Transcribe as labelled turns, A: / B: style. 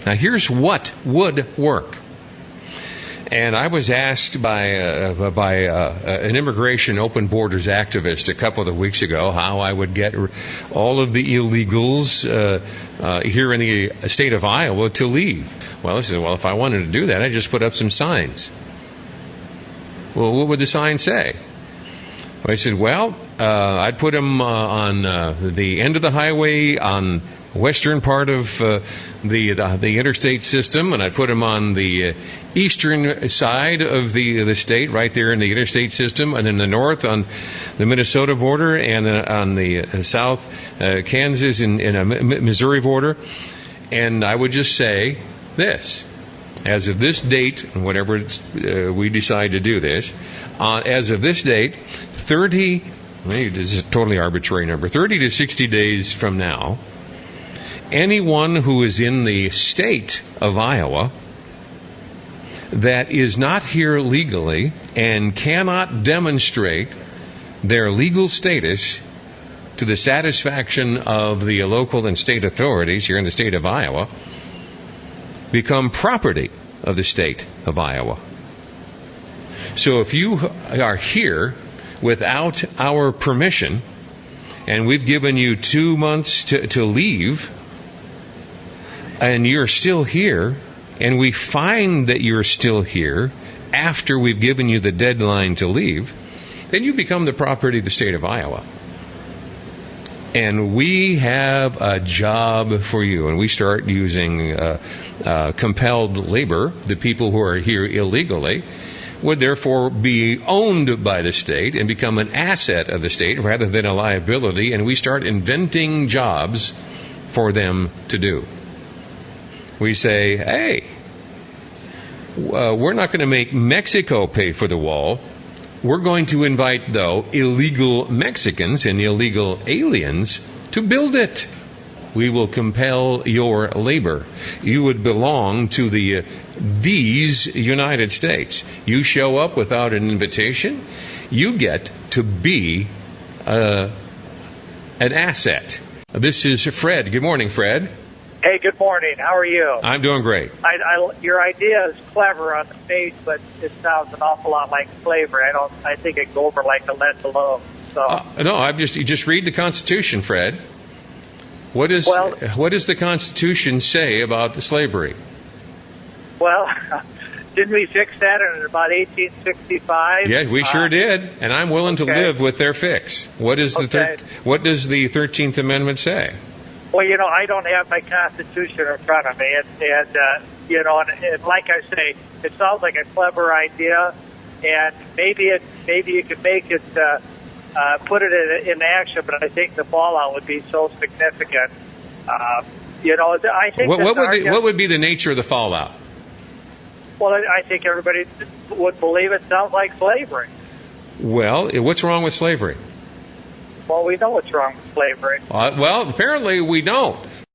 A: Now, here's what would work. And I was asked by an immigration open borders activist a couple of weeks ago how I would get all of the illegals here in the state of Iowa to leave. Well, I said, well, if I wanted to do that, I'd just put up some signs. Well, what would the sign say? I said, well, I'd put them on the end of the highway on western part of the interstate system, and I'd put them on the eastern side of the state, right there in the interstate system, and in the north on the Minnesota border, and on the south Kansas and Missouri border. And I would just say this: as of this date, whenever we decide to do this, as of this date, this is a totally arbitrary number, 30 to 60 days from now, anyone who is in the state of Iowa that is not here legally and cannot demonstrate their legal status to the satisfaction of the local and state authorities here in the state of Iowa become property of the state of Iowa. So if you are here without our permission, and we've given you 2 months to leave, and you're still here, and we find that you're still here after we've given you the deadline to leave, then you become the property of the state of Iowa. And we have a job for you, and we start using compelled labor. The people who are here illegally would therefore be owned by the state and become an asset of the state rather than a liability, and we start inventing jobs for them to do. We say, hey, we're not going to make Mexico pay for the wall. We're going to invite, though, illegal Mexicans and illegal aliens to build it. We will compel your labor. You would belong to these United States. You show up without an invitation, you get to be an asset. This is Fred. Good morning, Fred.
B: Hey, good morning. How are you?
A: I'm doing great.
B: Your idea is clever on the face, but it sounds an awful lot like slavery. I think it go over like a lead balloon. So
A: no, you just read the Constitution, Fred. What does the Constitution say about slavery?
B: Well, didn't we fix that in about 1865?
A: Yeah, we sure did, and I'm willing to live with their fix. What does the 13th Amendment say?
B: Well, I don't have my Constitution in front of me, and like I say, it sounds like a clever idea, and maybe you could make it, put it in action, but I think the fallout would be so significant. I think
A: what would be the nature of the fallout?
B: Well, I think everybody would believe it sounds like slavery.
A: Well, what's wrong with slavery?
B: Well, we know what's wrong with slavery.
A: Well, apparently we don't.